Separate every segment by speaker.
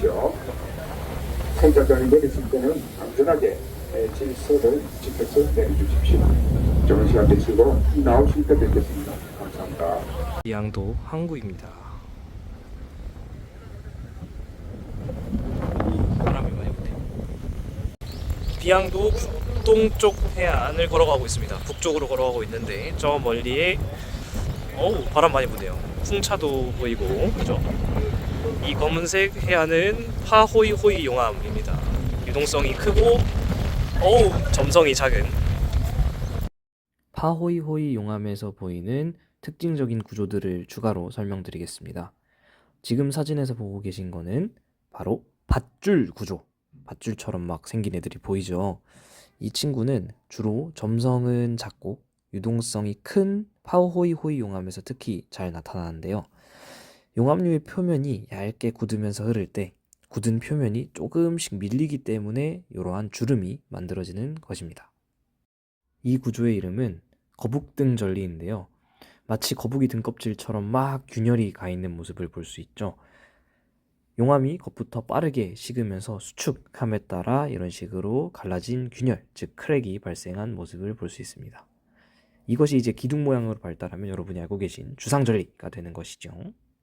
Speaker 1: 주십시오. 승차장이 내리실 때는 안전하게 질서를 지켜서 내려주십시오. 좋은 시간 되시고 나오실 때 뵙겠습니다. 감사합니다.
Speaker 2: 비양도 항구입니다. 바람이 많이 부네요. 비양도 북동쪽 해안을 걸어가고 있습니다. 북쪽으로 걸어가고 있는데 저 멀리에 바람 많이 부네요. 풍차도 보이고, 그죠? 이 검은색 해안은 파호이호이 용암입니다. 유동성이 크고 점성이 작은 파호이호이 용암에서 보이는 특징적인 구조들을 추가로 설명드리겠습니다. 지금 사진에서 보고 계신 거는 바로 밧줄 구조. 밧줄처럼 막 생긴 애들이 보이죠? 이 친구는 주로 점성은 작고 유동성이 큰 파호이호이 용암에서 특히 잘 나타나는데요. 용암류의 표면이 얇게 굳으면서 흐를 때 굳은 표면이 조금씩 밀리기 때문에 이러한 주름이 만들어지는 것입니다. 이 구조의 이름은 거북등 전리인데요. 마치 거북이 등껍질처럼 막 균열이 가 있는 모습을 볼 수 있죠. 용암이 겉부터 빠르게 식으면서 수축함에 따라 이런 식으로 갈라진 균열, 즉 크랙이 발생한 모습을 볼 수 있습니다. 이것이 이제 기둥 모양으로 발달하면 여러분이 알고 계신 주상절리가 되는 것이죠.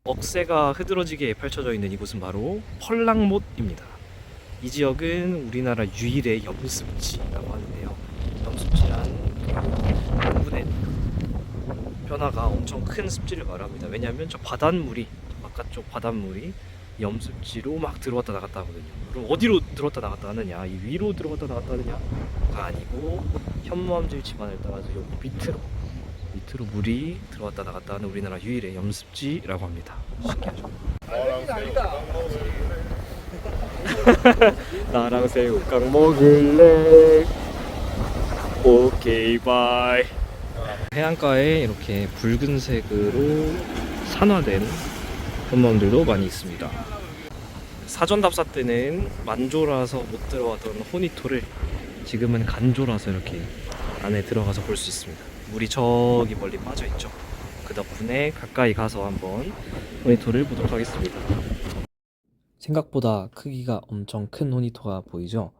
Speaker 2: 억새가 흐드러지게 펼쳐져 있는 이곳은 바로 펄랑못입니다. 이 지역은 우리나라 유일의 염습지라고 하는데요. 염습지란 분의 변화가 엄청 큰 습지를 말합니다. 왜냐하면 저 바닷물이, 바깥쪽 바닷물이 염습지로 막 들어왔다 나갔다 하거든요. 그럼 어디로 들어왔다 나갔다 하느냐? 이 위로 들어갔다 나갔다 하느냐가 아니고 현무암질 지반을 따라서 여기 밑으로 물이 들어왔다 나갔다 하는 우리나라 유일의 염습지라고 합니다. 신기하죠? 나랑 새우깡 먹을래? 오케이 바이. 해안가에 이렇게 붉은색으로 산화된 현무암들도 많이 있습니다. 사전 답사 때는 만조라서 못 들어가던 호니토를 지금은 간조라서 이렇게 안에 들어가서 볼 수 있습니다. 물이 저기 멀리 빠져 있죠. 그 덕분에 가까이 가서 한번 호니토를 보도록 하겠습니다. 생각보다 크기가 엄청 큰 호니토가 보이죠?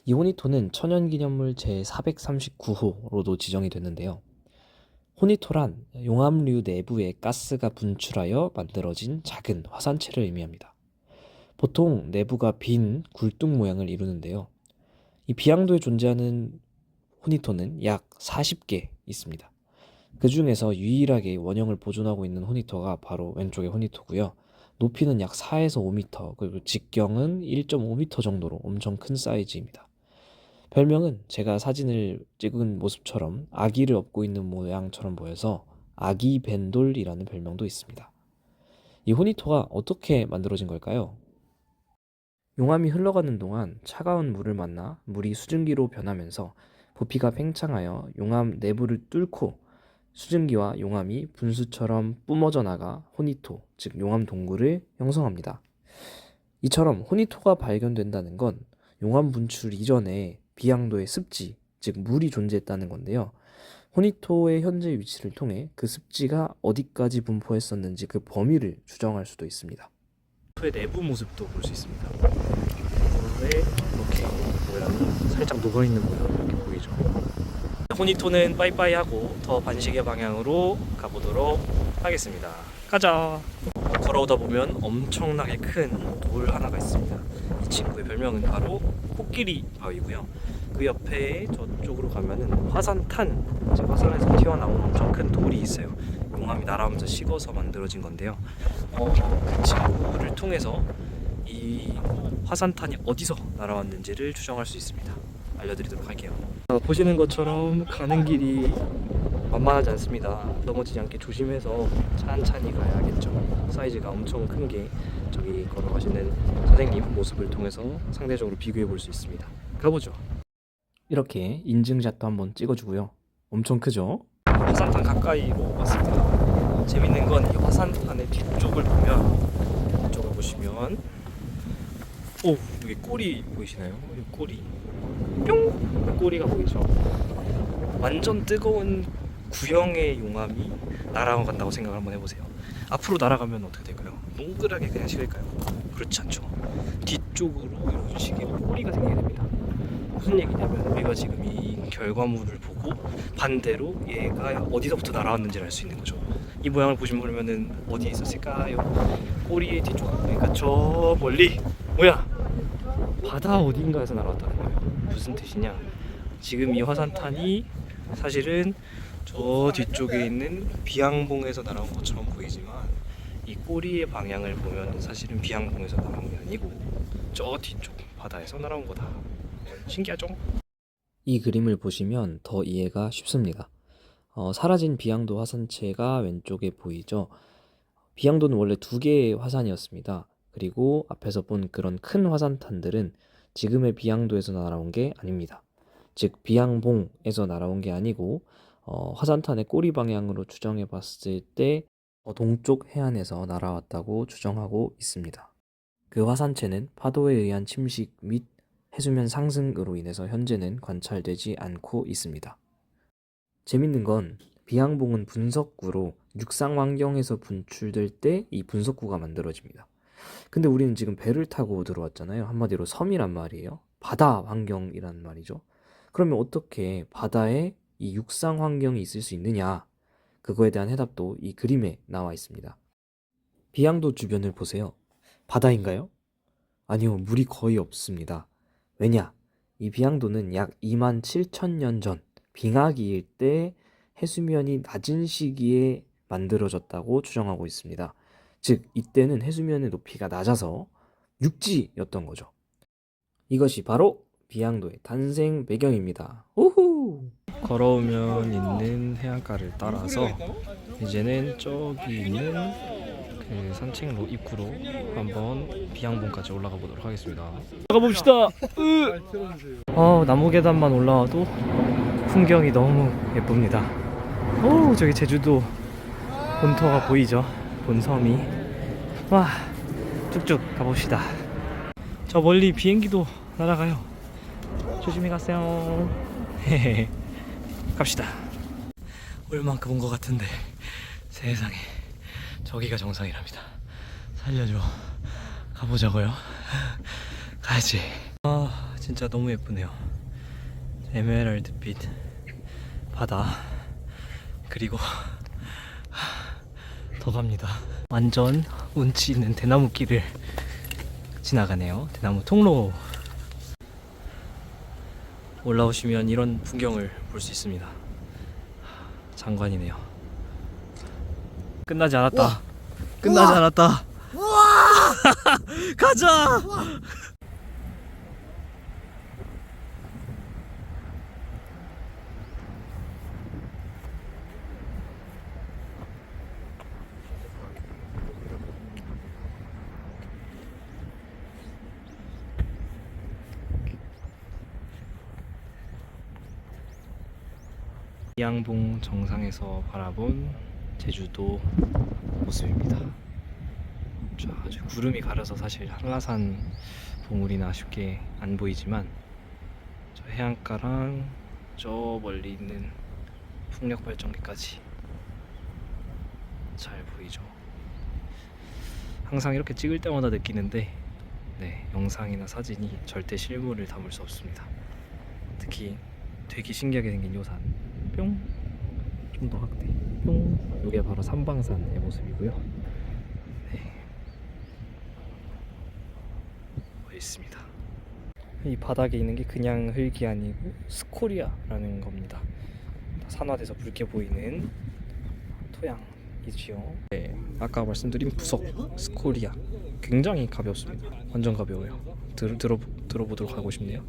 Speaker 2: 이 호니토는 천연기념물 제439호로도 지정이 됐는데요. 호니토란 용암류 내부에 가스가 분출하여 만들어진 작은 화산체를 의미합니다. 보통 내부가 빈 굴뚝 모양을 이루는데요. 이 비양도에 존재하는 호니토는 약 40개 있습니다. 그 중에서 유일하게 원형을 보존하고 있는 호니토가 바로 왼쪽의 호니토고요. 높이는 약 4에서 5m, 그리고 직경은 1.5m 정도로 엄청 큰 사이즈입니다. 별명은 제가 사진을 찍은 모습처럼 아기를 업고 있는 모양처럼 보여서 아기 벤돌이라는 별명도 있습니다. 이 호니토가 어떻게 만들어진 걸까요? 용암이 흘러가는 동안 차가운 물을 만나 물이 수증기로 변하면서 부피가 팽창하여 용암 내부를 뚫고 수증기와 용암이 분수처럼 뿜어져 나가 호니토, 즉 용암 동굴을 형성합니다. 이처럼 호니토가 발견된다는 건 용암 분출 이전에 비양도의 습지, 즉 물이 존재했다는 건데요. 호니토의 현재 위치를 통해 그 습지가 어디까지 분포했었는지 그 범위를 추정할 수도 있습니다. 호니토의 내부 모습도 볼 수 있습니다. 물에 이렇게 모양이 살짝 녹아있는 모양 이렇게 보이죠. 호니토는 빠이빠이하고 더 반시계 방향으로 가보도록 하겠습니다. 가자. 걸어오다 보면 엄청나게 큰 돌 하나가 있습니다. 이 친구의 별명은 바로 코끼리 바위고요. 그 옆에 저쪽으로 가면은 화산탄, 즉 화산에서 튀어나온 엄청 큰 돌이 있어요. 용암이 날아오면서 식어서 만들어진 건데요. 그 친구를 통해서 이 화산탄이 어디서 날아왔는지를 추정할 수 있습니다. 알려드리도록 할게요. 보시는 것처럼 가는 길이 만만하지 않습니다. 넘어지지 않게 조심해서 찬찬히 가야겠죠. 사이즈가 엄청 큰 게 저기 걸어가시는 선생님 모습을 통해서 상대적으로 비교해 볼 수 있습니다. 가보죠. 이렇게 인증샷도 한번 찍어주고요. 엄청 크죠? 화산탄 가까이로 왔습니다. 재밌는 건 이 화산탄의 뒤쪽을 보면, 이쪽을 보시면 여기 꼬리 보이시나요? 여기 꼬리 뿅! 꼬리가 보이죠? 완전 뜨거운 구형의 용암이 날아간다고 생각을 한번 해보세요. 앞으로 날아가면 어떻게 될까요? 동그랗게 그냥 식을까요? 그렇지 않죠. 뒤쪽으로 이런 식의 꼬리가 생기게 됩니다. 무슨 얘기냐면 우리가 지금 이 결과물을 보고 반대로 얘가 어디서부터 날아왔는지를 알 수 있는 거죠. 이 모양을 보시면은 어디에 있었을까요? 꼬리의 뒤쪽, 그러니까 저 멀리 뭐야? 바다 어딘가에서 날아왔다는 거예요. 무슨 뜻이냐? 지금 이 화산탄이 사실은 저 뒤쪽에 있는 비양봉에서 날아온 것처럼 보이지만 이 꼬리의 방향을 보면 사실은 비양봉에서 날아온 게 아니고 저 뒤쪽 바다에서 날아온 거다. 신기하죠? 이 그림을 보시면 더 이해가 쉽습니다. 사라진 비양도 화산체가 왼쪽에 보이죠? 비양도는 원래 두 개의 화산이었습니다. 그리고 앞에서 본 그런 큰 화산탄들은 지금의 비양도에서 날아온 게 아닙니다. 즉 비양봉에서 날아온 게 아니고 화산탄의 꼬리 방향으로 추정해 봤을 때 동쪽 해안에서 날아왔다고 추정하고 있습니다. 그 화산체는 파도에 의한 침식 및 해수면 상승으로 인해서 현재는 관찰되지 않고 있습니다. 재밌는 건 비양봉은 분석구로 육상 환경에서 분출될 때 이 분석구가 만들어집니다. 근데 우리는 지금 배를 타고 들어왔잖아요. 한마디로 섬이란 말이에요. 바다 환경이란 말이죠. 그러면 어떻게 바다에 이 육상 환경이 있을 수 있느냐? 그거에 대한 해답도 이 그림에 나와 있습니다. 비양도 주변을 보세요. 바다인가요? 아니요, 물이 거의 없습니다. 왜냐? 이 비양도는 약 27,000년 전 빙하기일 때 해수면이 낮은 시기에 만들어졌다고 추정하고 있습니다. 즉 이때는 해수면의 높이가 낮아서 육지였던 거죠. 이것이 바로 비양도의 탄생 배경입니다. 우후! 걸어오면 있는 해안가를 따라서 이제는 저기 있는 그 산책로 입구로 한번 비양봉까지 올라가 보도록 하겠습니다. 올라가 봅시다. 나무 계단만 올라와도 풍경이 너무 예쁩니다. 오, 저기 제주도 본토가 보이죠? 본섬이. 와, 쭉쭉 가봅시다. 저 멀리 비행기도 날아가요. 조심히 가세요. 갑시다. 얼만큼 온 것 같은데 세상에 저기가 정상이랍니다. 살려줘. 가보자고요. 가야지. 진짜 너무 예쁘네요. 에메랄드빛 바다, 그리고 더 갑니다. 완전 운치 있는 대나무 길을 지나가네요. 대나무 통로. 올라오시면 이런 풍경을 볼 수 있습니다. 장관이네요. 끝나지 않았다. 우와! 끝나지 우와! 않았다. 우와! 가자. 우와! 비양봉 정상에서 바라본 제주도 모습입니다. 아주 구름이 가려서 사실 한라산 봉우리는 아쉽게 안 보이지만 저 해안가랑 저 멀리 있는 풍력발전기까지 잘 보이죠. 항상 이렇게 찍을 때마다 느끼는데 영상이나 사진이 절대 실물을 담을 수 없습니다. 특히 되게 신기하게 생긴 요 산 뿅! 좀 더 확대 뿅! 이게 바로 삼방산의 모습이고요. 멋있습니다. 이 바닥에 있는 게 그냥 흙이 아니고 스코리아라는 겁니다. 산화돼서 붉게 보이는 토양이지요. 아까 말씀드린 부석 스코리아 굉장히 가볍습니다. 완전 가벼워요. 들어보도록 하고 싶네요.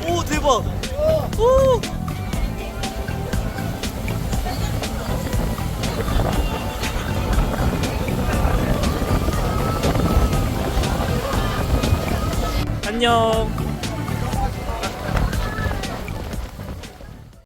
Speaker 2: 오, 대박. 오. 안녕.